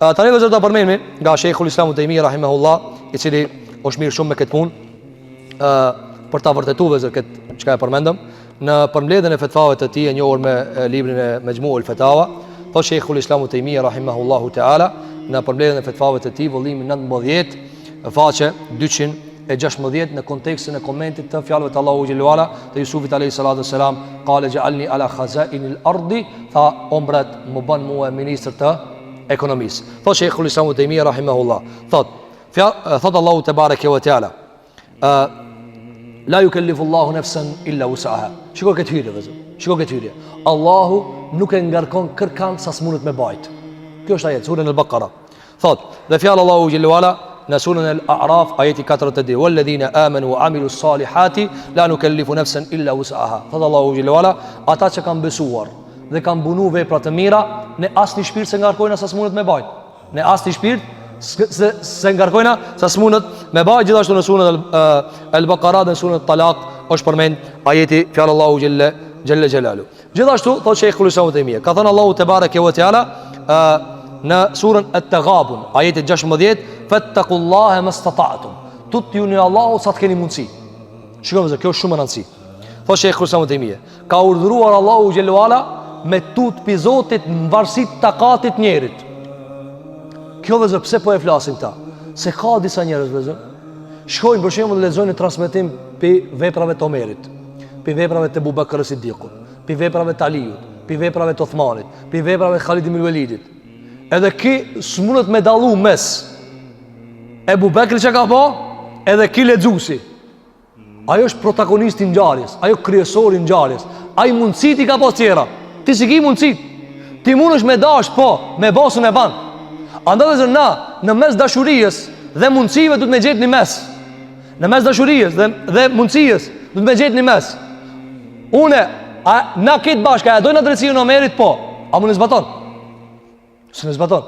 Tani vëzhgoj ta përmendni nga Sheikhul Islam Taimi rahimahullah, i cili është mirë shumë me këtë punë për ta vërtetuar vëzhgoj këtë çka e përmendëm në përmbledhjen e fetvave të tij e njohur me librin e Majmu'ul Fatawa. Po Sheikhul Islam Taimi rahimahullahu taala në përmbledhjen e fetvave të tij vëllimi 19 faqe 216 në kontekstin e komentit të fjalëve të Allahu xhelalu ala të Jusufit alayhi salatu wassalam, qala ja'alni ala khaza'inil ardi, tha ombrat më bën mua ministër të ekonomisë. Thot Sheikhul Islam Taimi rahimahullah, thot Allahu te bareke ve teala, la yukallifu Allahu nafsan illa wus'aha. Shikoj këtë hyrje vëzë. Shikoj këtë hyrje. Allahu nuk e ngarkon kërkan sa s'mundet me bajt. Kjo është ajet surën Al-Baqara. Thot, dhe fjalë Allahu xhelalu ala në surën Al-A'raf ajeti 42, walladhina amanu wa amilus salihati la nukallifu nafsan illa wus'aha. Thot Allahu xhelalu ala, ata që kanë besuar dhe kanë bunu vepra të mira, ne asnjë shpirt se ngarkojnë sa s'mundet me bajt. Ne asnjë shpirt se ngarkojnë sa s'mundet me bajt. Gjithashtu në surën Al-Baqara dhe në surën Talaq është përmend ajeti fjalë Allahu jalla jalalu. Gjithashtu thot Sheikhul Islam Taimi, ka thënë Allahu te bareke ve teala në surën At-Taghabun ajeti 16, fattaqullaha mastata'tum, tutjuni Allahu sa të keni mundësi. Shikoj se kjo është shumë e rëndësishme. Thot Sheikhul Islam Taimi, ka urdhëruar Allahu xhelalu ala me tut pi Zotit në varësi të takatit njerit. Kjo vëzë, pse po e flasim ta? Se ka disa njerëz vëzë, shkojnë për shembull lexojnë transmetim për veprave të Omerit, për veprave të Abu Bakr Siddiqut, për veprave të Aliut, për veprave të Uthmanit, për veprave të Khalid ibn Walidit. Edhe ki s'mundet me dallu mes Abu Bakri që ka po, edhe ki lexuesi. Ajo është protagonisti i ngjarjes, ajo kryesori i ngjarjes. Ai mundësit i ka pas tjera. Ti si ki mundësit. Ti mundesh me dash, po, me basën e ban. Andaj zë na, në mes dashurisë dhe mundësive du të me gjetë një mes. Në mes dashurisë dhe mundësijës du të me gjetë një mes. Une, na kitë bashka, e dojnë në drejtësirën e Omerit, po, a mu në zbaton? Së në zbaton.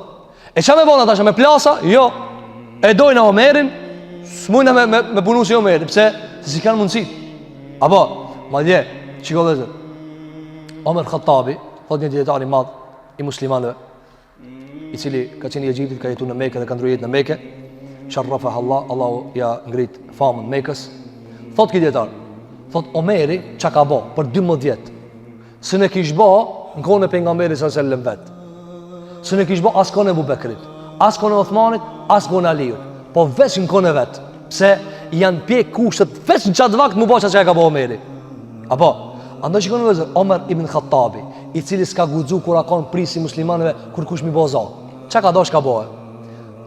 E qa me bona tasha, me plasa? Jo. E dojnë në Omerin, s'mujna me punu si Omerin, pse? Se si kanë mundësit. Apo, ma dje, qiko dhe zërë. Omer Khattabi, thot një djetari madh i muslimanëve, i cili ka qenë i Egjiptit, ka jetu në Mekë dhe ka ndrujet në Mekë, sharrafah Allah, Allahu ja ngrit famën Mekës. Thot ki djetar, thot Omeri qa ka bo për 12 vjet, së ne kish bo në kone pejgamberi s.a.s. vet, së ne kish bo as kone Abu Bekrit, as kone Uthmanit, as kone Aliut, po veç në kone vet, pse janë pjek kushtet veç në qatë vakt mu bo që e ka bo Omeri. Apo, andaj shikoni vëzër, Omer ibn Khattabi, i cili s'ka guxu kur akon prisi muslimanëve kur kush mi boza. Qa ka dosh ka bohe?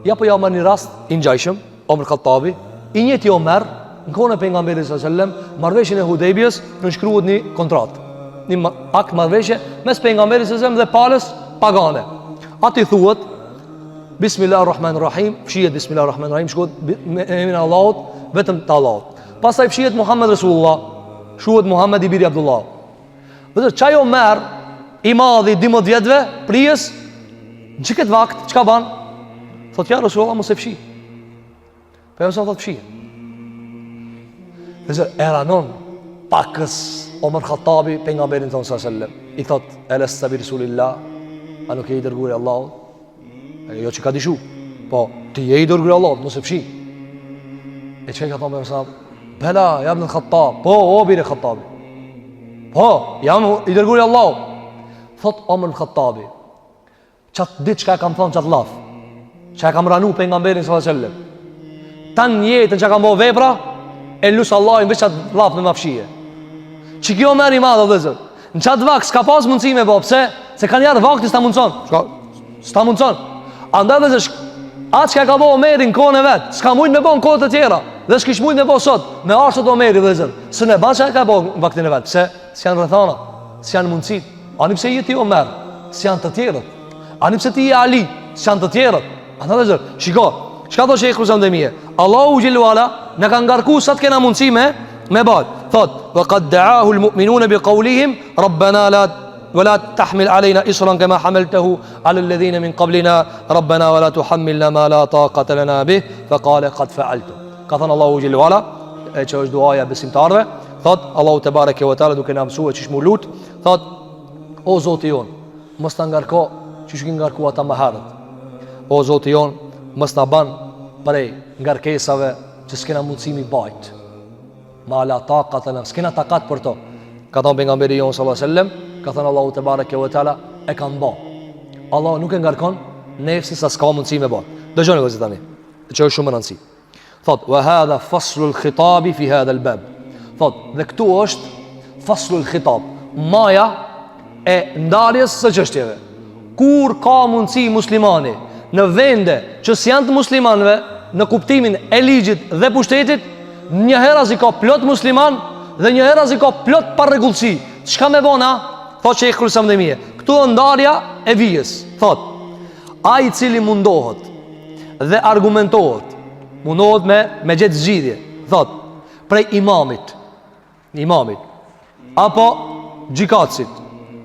Ja po ja omer një rast i ngjajshëm, Omer Khattabi, i njëti Omer, në kone pejgamberi sallallahu alajhi wasallam, marrëveshjen e Hudejbijës, nënshkruhet një kontratë, një akt marrëveshje mes pejgamberit sallallahu alajhi wasallam dhe palës pagane. Ati thuhet Bismillahirrahmanirrahim, fshihet Bismillahirrahmanirrahim, shkohet me emrin e Allahut, vetëm te Allahut. Pastaj fshihet Muhammed Rasulullah, shuhet Muhammed i biri Abdullah. Vëzër, qaj Omer i madhi 12 vjetëve, prijes, në që këtë vakt, që ka ban? Thot, ja, Rasulullah, mos e fshi. Për e mësë thot fshi. Vëzër, eranon pakës Omer Khattabi, pejgamberin tonë s.a.s. I thot, eles sabi Rasulillah, a nuk e i dërguri Allahut? Jo që ka dishu, po, ti e i dërguri Allahut, mos e fshi. E që ka thonë për mësë, bela, jam në Khattab, po, o bire Khattabi, po, jam i dërguri Allahut. Thot Omer Khattabi, qatë ditë që ka e kam thonë qatë laf, që e kam ranu pejgamberin s.a.s. Tan jetën që kam bo vepra, e lusë Allahin veç qatë laf me mafshije. Që kjo meri madhe dhe zër, në qatë vakt s'ka pas mundësi me bo, pse? Se kanë jarë vakti s'ta mundëson. S'ta mundëson. Andaj dhe zër, atë që ka bo Omeri në kone vetë, s'ka mujnë me bo në kone të tjera, dhe s'kish mujnë me bo sot, me arsët Omeri dhe zër. Së ne ban që ka bo në vaktin e vetë, pse? S'janë rëthana, s'janë mundësit. Ani pse jeti Omer, s'janë të tjerët. Ani pse ti je Ali, s'janë të tjerët. Andaj dhe zër, shiko, çka do Sheikhul Islam Taimi? Allahu xhelalu ala na ka ngarku sa të kena mundësi me bad. Thot, wa qad da'ahu al-mu'minuna bi qawlihim rabbana la tahmil alayna isran kama hamaltahu ala alladhina min qablina rabbana wa la tuhammilna ma la taqata lana bih fa qala qad fa'altu. Ka thënë Allahu xhelalu ala, e që është duaja besimtarëve, thot Allahu te bareke ve teala duke na mësuar çish mu lut, thot o Zoti jon, mos ta ngarko çish që ngarkuat ata më herët. o Zoti jon, mos na ban prej ngarkesave që s'kena mundësi mi bajt. Ma la taqata lana, s'kena takat për to. Ka thënë pejgamberi jon sallallahu alaihi wasallam, ka thënë Allahu te bareke ve teala e kanë bë. Allah nuk e ngarkon nefsin sa s'ka mundësi me bë. Dëgjoni vëllezër tani, që është shumë e rëndësishme. Thot, wa hadha faslu al-khitab fi hadha al-bab. Thot, dhe këtu është faslu al-khitab, maja e ndarjes së çështjeve. Kur ka mundësi muslimani në vende që s'janë të muslimanëve, në kuptimin e ligjit dhe pushtetit, një herë as i ka plot musliman dhe një herë as i ka plot parregullsi. Çka më bëna? Thot që i kërësëm dhe mije. Këtu është ndarja e vijës. Thot, ai i cili mundohet dhe argumentohet, mundohet me gjetë zgjidhje. Thot, prej imamit, apo gjikatësit,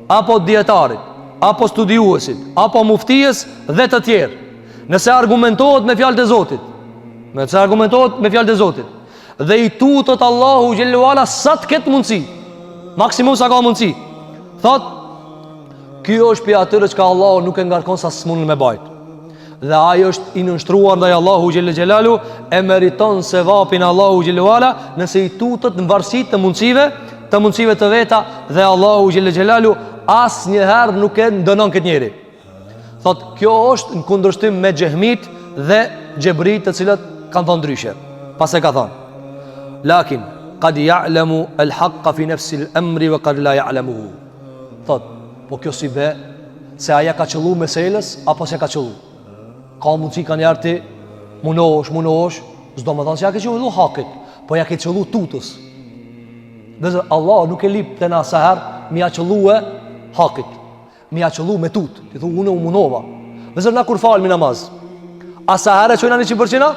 apo dietarit, apo studiuesit, apo muftijes dhe të tjerë. Nëse argumentohet me fjalët e Zotit, dhe i tutët Allahu xhellahu ala sa të ketë mundësi, maksimum sa ka mundësi. Thot, kjo është për atyre që ka Allahu nuk e ngarkon sa s'munën me bajt. Dhe ajo është i nënshtruar ndaj Allahu xhellahu xhelalu, e meriton se vapin Allahu xhellahu ala nëse i tutët në varësi të mundësive të veta, dhe Allahu xhellahu xhelalu asnjëherë nuk e ndënon këtë njeri. Thot, kjo është në kundërshtim me xehmit dhe xhebrit, të cilët kanë thënë ndryshe. Pas e ka thënë, lakin qad ya'lamu al-haqqa fi nafsi al-amri wa qad la ya'lamuhu. Thot, po kjo si be se aja ka qëllu meselës apo se ka qëllu. Ka mundësi kanë jarti munosh, s'do më thonë se ja ke qëllu hakit, po ja ke qëllu tutës. Dhe zë, Allah nuk e lip të na seher mi ja qëllu e hakit, mi ja qëllu me tutë. Ti thu, unë u munova. Dhe zë, na kur falë mi namaz, a seher e qojna 100%?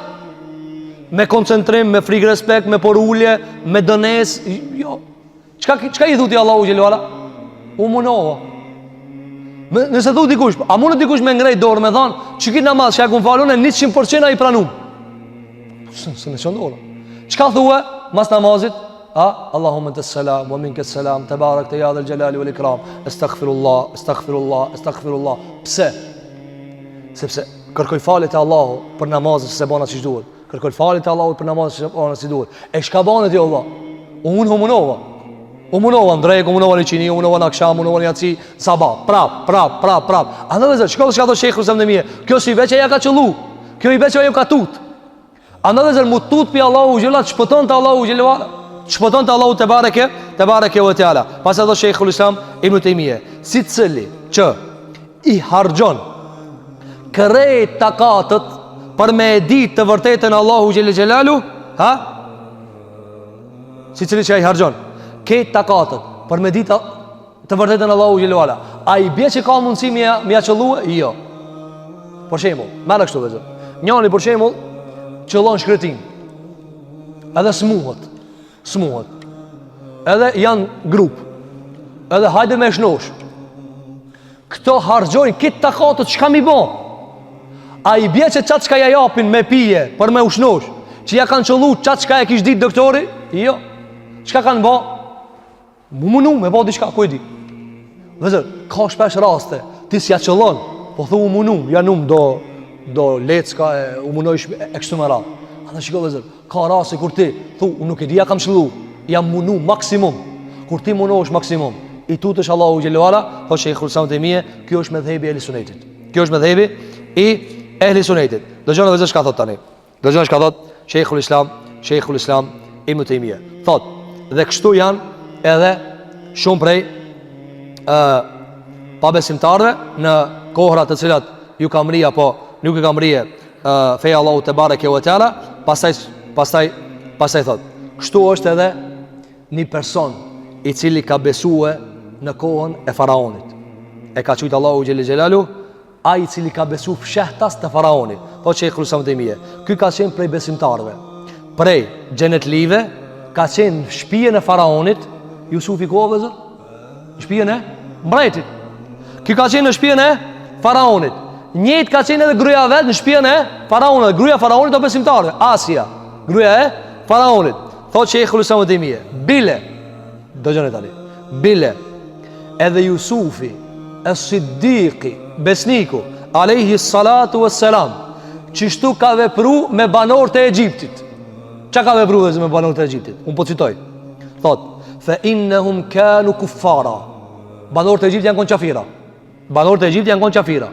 Me koncentrim, me frikë respekt, me porullje, me dënes, jo. Qka i thuti Allahu xhellahu ala? U munova. Nëse thu dikush, a mundë dikush me ngrejt dorë me thonë, që kitë namaz që ja kun falun e 100% a i pranum? Së në qëndohë. Qka thue mas namazit? Allahumma të selam, wa minke selam, të barak të jadhe l'gjelali wal ikram, Astaghfirullah. Pse? Sepse kërkoj falit e Allahu për namazit që se bona që duhet. Kërkoj falit e Allahu për namazit që se bona që duhet. E shka banet i Allah? Unë humunova. Umunova në drejk, umunova në qini, umunova në aksham, umunova në jatësi, sabah, prap. A në dhe zërë, shko dhe shka dhe shekhu se më dhe mje, kjo si veqe ja ka qëllu, kjo i veqe ja ka tut. A në dhe zërë, mu tut për Allahu gjellat, shpëton të Allahu gjellat, shpëton të Allahu të bareke vë tjala. Pas e dhe shekhu l'islam, ibn Taymije, si cili që i hargjon kërejt takatët për me edit të vërtetën Allahu gjellalu, si cili që i hargjon këtë takatët për me ditë të vërtetën Allahu xhellahu ala, a i bje që ka mundësi mja qëllue? Jo. Por shemull, mërë kështu vëzër, njani por shemull qëllon shkretin, edhe smuhet, edhe janë grup, edhe hajde me shnosh, këto hargjojnë këtë takatët që ka mi bo, a i bje që qatë qka ja japin me pije për me ushnosh, që ja kanë qëllu qatë qka e kish ditë doktori? Jo. Qka kanë bo? Mu munu me bo diçka, ku e di. Vëzër, ka shpesh raste, ti si ja qëllon, po thu u munu, janum do lecka e u munojsh e kështu më ra. A në shiko vëzër, ka raste kur ti thu, unë nuk e di ja kam qëllu, jam munu maksimum. Kur ti munosh maksimum, i tutësh Allahu xhellahu ala, tho që i khulsam të mije, kjo është me dhebi e ehli sunetit. Kjo është me dhebi i ehli sunetit. Dëgjoni vëzër shka thot tani. Dëgjoni shka thot Sheikhul Islam Ibn Taymije. Thot, dhe kështu janë edhe shumë prej pabesimtarve në kohrat të cilat ju kam rria, po nuk e kam rrie feja Allahu te bareke ve teala. Pastaj thot, kështu është edhe një person i cili ka besue në kohën e faraonit, e ka qujtë Allahu xhelel xhelalu, ai i cili ka besu fshehtas të faraonit. Po që i kërësam të mije, ky ka qenë prej besimtarve, prej gjenetlive, ka qenë shpijen e faraonit. Jusufi ku vëzër? Shpijen e mbretit. Ky ka qenë në shpijen e faraonit. Njëjtë ka qenë edhe gruaja vet në shpijen e faraonit. Gruaja e faraonit do besimtarve, Asia, gruaja e faraonit. Thotë që i kërësam të mije, bile, dëgjoni tani, bile edhe Jusufi, e Siddiqi, besniku, alayhi salatu wassalam çishtu ka vepru me banorët e Egjiptit. Çka ka vepruar me banorët e Egjiptit? Un po citoj. Thot: "Fa innahum kanu kuffara." Banorët e Egjiptit janë kon kafira. Banorët e Egjiptit janë kon kafira.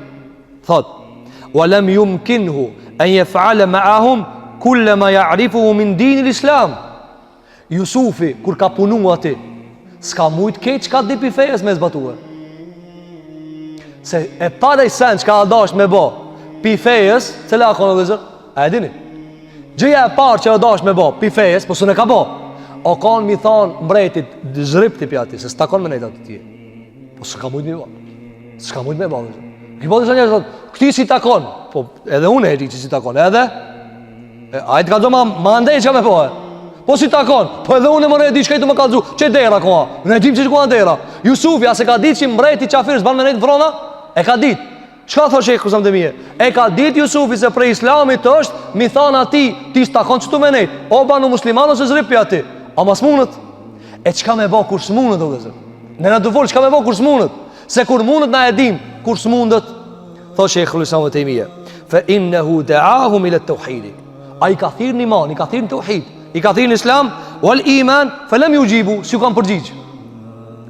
Thot: "Wa lam yumkinhu an yaf'ala ma'ahum kull ma ya'rifuhu min din al-Islam." Jusufi kur ka punu aty, s'ka mujt keq ka di pi fejes me zbatue. Se e para i sen që ka dash me bo pi fejes, cële a konë dhe zër? A e dini? Gjëja e parë që a dash me bo pi fejes, po së ne ka bo, o kanë mi thonë mbretit zhripti pi ati, se s'ta konë me nejtë atë tje. Po s'ka mujt me bo. S'ka mujt me bo. Këpo të njerë thotë, këti si ta konë. Po edhe unë e që si ta konë. Edhe a i të ka do ma ndej që ka me po e. Po si ta konë. Po edhe unë e më redi shkajtu më kalzu. Që dera koha? Në e dim që koha dera. Jusufi, a se ka ditë që mbreti qafirës banë me nejtë vrona? E ka ditë. Çka thot Shekhu sa më mie? E ka ditë Jusufi se për islamit është mi thanë ati, ti s'ta konë qëtu me nejtë. O banu musliman ose zripi ati. A mas munët? E qka me bo kur s'munët, o dhe zë? Ne në dëfolë qka me bo kur s'munët? Se kur munët na e dim, kur s'munët? Thot Shekhu sa më mie. Fe innehu da'ahum ila të a i ka thirë një man, i ka thirë në të uhid, i ka thirë në islam, wal iman, felem ju gjibu, si ju kanë përgjigjë.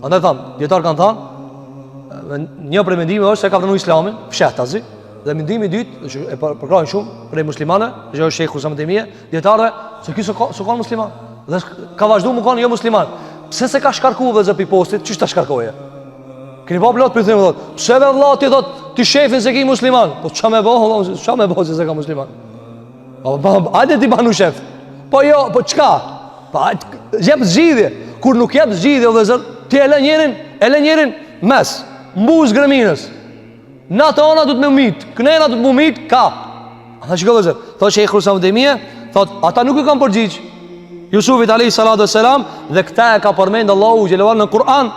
Andaj thamë, djetarë kanë thamë, një prej mendimi është se ka pranu islamin, fshehtazi, dhe mendimi dytë, që e përkrajnë shumë, prej muslimane, që është Shekhu Samet e Mije, djetarëve, se kjo së kanë musliman, dhe ka vazhdu më kanë jo musliman. Pse se ka shkarku dhe zëpi postit, që shta shkarkoje? Keni pa plot për thimë, pse dhe vla ti thot, ti shefin se ki musliman, po qa me bo se ka musliman? Ajde ti banu shef. Po jo, po qka? Jep zgjidhje. Kur nuk jep zgjidhje o dhe zër, ti e le njerin mes, mbuz greminës. Na të ona du të me umit, kënena du të me umit, ka. Ata që këllë zër, thot që e khrusa më dhe mije, thot, ata nuk i kam përgjigj. Jusufit a.s. dhe këta e ka përmend Allahu gjelëvar në Kur'an.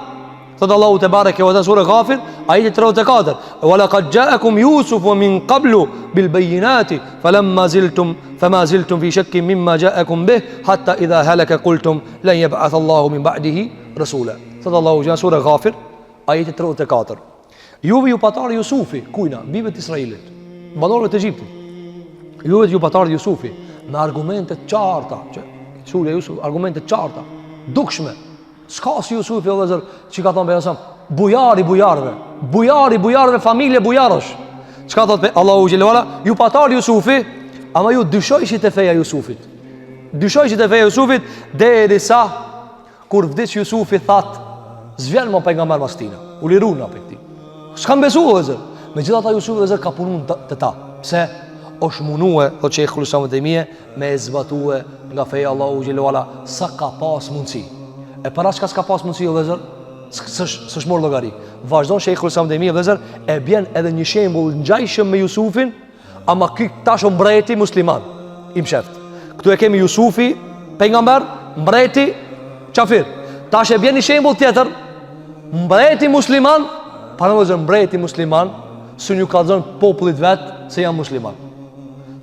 Thot Allahu te bareke ve te sura Ghafir ayet 34 wa laqad ja'akum yusufu min qablu bil bayyinati falamma ziltum fi shakkin mimma ja'akum bih hatta idha halaka qultum lan yab'ath Allahu min ba'dihi rasula. Thot Allahu në sura Ghafir ayet 34. Ju patar Jusufi kujna bive të Israilit, banorëve të Egjiptit. Ju patar Jusufi me argumente të qarta, sura Jusuf argumente të qarta, dukshme. S'ka si Jusufi o vëzër që ka thonë për bujarëve, familje bujarësh. Që ka thotë për Allahu Gjellewala, ju patar Jusufi, ama ju dyshojshit e feja Jusufit. Dyshojshit e feja Jusufit, dhe edhe sa, kur vdic Jusufi thatë, zvjen më për nga mërë mastina, u liru në për këti. S'kam besu o vëzër. Me gjitha ta Jusufi vëzër ka punu të ta. Pse? Osh munue, o që e khlusamë të mije, me e zbatue nga feja Allahu Gjellewala, sa ka pas mundësi. E para çka s'ka pas mundësi o vëzër, s'është morë llogari. Vazhdon Sheikhul Islam Demi vëzër, e bjen edhe një shembull ngjajshëm me Jusufin, ama ky tash mbreti musliman, i msheft. Këtu e kemi Jusufi, pejgamber, mbreti, qafir. Tash e bjen një shembull tjetër, mbreti musliman, para vëzër mbreti musliman, së një kallzon popullit vet se janë musliman.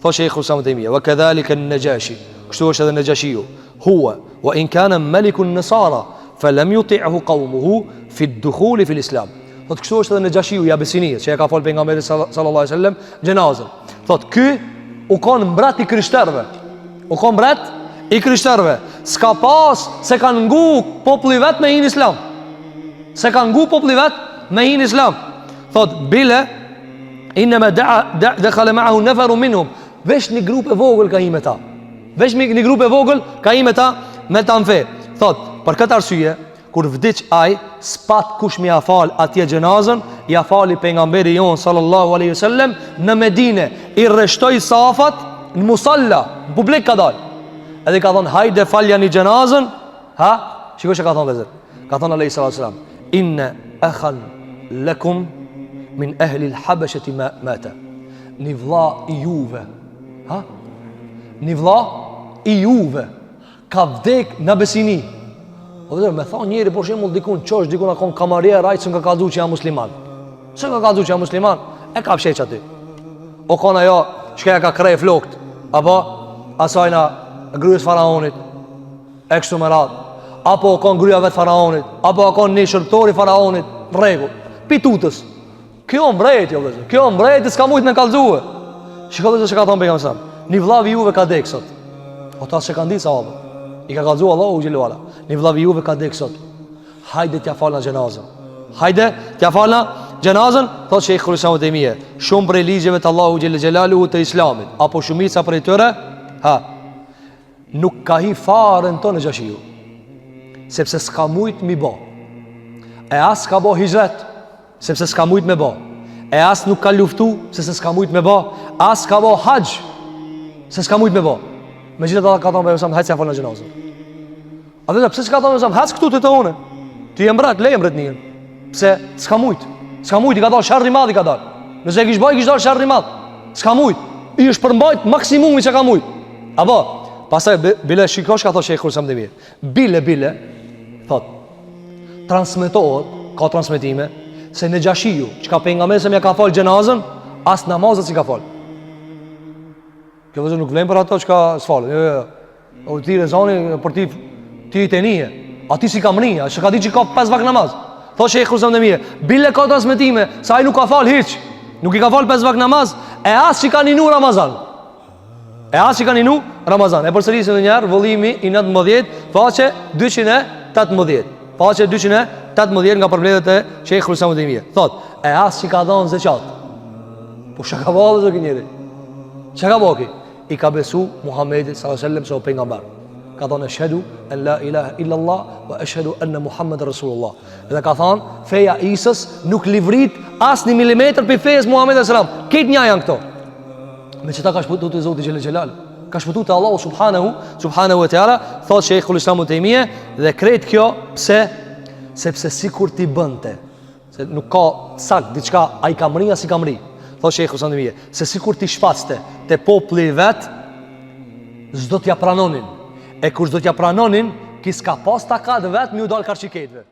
Thot Sheikhul Islam Demi, wa kadhalika an-Najashi, kështu është edhe Najashiu. Huwa wa in kana maliku an-Nasara falam yuti'hu qawmuhu fi ad-dukhul fi al-Islam. Thot kështu është edhe Najashiu i Abisinisë, që e ka fol pejgamberi sallallahu alaihi wasallam xhenazën. Thot ky u kon mbret i krishterëve. U kon mbret i krishterëve. S'ka pas se kanë ngu populli vet me hin Islam. Se kanë ngu populli vet me hin Islam. Thot bile inma dakhala ma'ahu nafarun minhum. Vesh një grup e vogël ka hi me ta. Vesh një grup e vogël ka hi me ta në fe. Thot, për këtë arsye, kur vdiq aj, s'pat kush mi afal atje gjenazën, i afali pejgamberi jon sallallahu alaihi wasallam në Medine, i rreshtoi safat në musalla, në publik ka dal. Edhe ka thonë, hajde falja një gjenazën, ha? Shiko që ka thonë vezër. Ka thonë alaihi sallallahu alaihi wasallam, inna akhan lakum min ahli al-habashati mata. Një vlla i juve, ha? Një vlla i juve ka vdek në Besini. O dhe me thonë njeri për shemull dikun qosh, dikun akon kamarier, ajtë së nga kaldu që janë musliman. Së nga kaldu që janë musliman, e ka psheq aty. O kona jo, shkeja ka krej flokt, apo asajna gryës faraonit, e kështu më radhë, apo o kon gryja vetë faraonit, apo o kon një shërptori faraonit, regu, pitutës. Kjo mbreti, o vëzë. Kjo mbreti s'ka mujt me kallëzue. Shikoj se çka thon pejgamberi sa. Ni vllavi juve ka dek sot. Ata se kanë ditë sahabë. I ka kallëzuar Allahu xhelalu ala. Ni vllavi juve ka dek sot. Hajde t'ja falna xhenazën. Hajde t'ja falna xhenazën, thotë Sheikhul Islam Taymije. Shumë prej ligjeve të Allahu xhelalu të Islamit, apo shumica prej tyre, nuk ka hi farën tonë Xhashiu. Sepse s'ka mujt mi bo. E as ka bo hijret, sepse s'ka mujt me bo. E as nuk ka luftu, sepse s'ka mujt me bo. As ka bo haqj, se s'ka mujt me bo. Me gjithë të ka thonë për Hajtë se ja falë në gjenazën. A dhe pëse s'ka thonë për Hajtë këtu të une. Ty e mbret, le e mbret njën. Pse s'ka mujt. S'ka mujt, i ka dalë sharri madh i ka dalë. Nëse e kish baj, kish dalë sharri madh. S'ka mujt. I është përmbajt maksimumi që ka mujt. Apo, pasaj, bile shikosh ka thonë Sheikhul Islam Taymije. Bile, thot, transmetohet, ka transmetime, se në Xhashiu, që ka pejgamberi se mja ka falë gjenazën, as namazët si ka falë. Kjo vëzë nuk vlen për ato që ka s'falë. O ti rezoni për ti të nije. A ti si ka mrija, që ka di që ka 5 vak namaz. Tho Sheikhul Islam Taymije, bile ka transmetime, se ai nuk ka falë hiç. Nuk i ka falë 5 vak namaz, e as që ka ninu Ramazan. E përsërisim edhe një herë, vëllimi i 19, faqe 218. Faqe 218 nga përmbledhjet e Sheikhul Islam Taymije. Thot, e as që ka dhënë zeqat. Po çka ka vallë zë njëri? Çka ka bëki? I ka besu Muhamedi sallallahu alaihi wasallam se o pejgamber. Ka thënë ashhadu an la ilaha illa Allah wa ashhadu anna Muhammadar Rasulullah. Dhe ka thënë feja Isës nuk livrit as 1 milimetër për fejës Muhamedit sallallahu alaihi wasallam. Këtë një janë këto. Me çeta ka shpëtuar te Zoti xhelal xhelal. Ka shpëtuar te Allahu subhanahu wa taala, thot Sheikhul Islam Taymije, dhe kret kjo pse? Sepse sikur ti bënte, se nuk ka sakt diçka ai ka mri as i ka mri. Thot Sheikhul Islam Taymije, se sikur ti shfaqte te populli vet, s'do t'ja pranonin. E kur s'do t'ja pranonin, ki s'ka pas takat vet mi u dal karçiketve.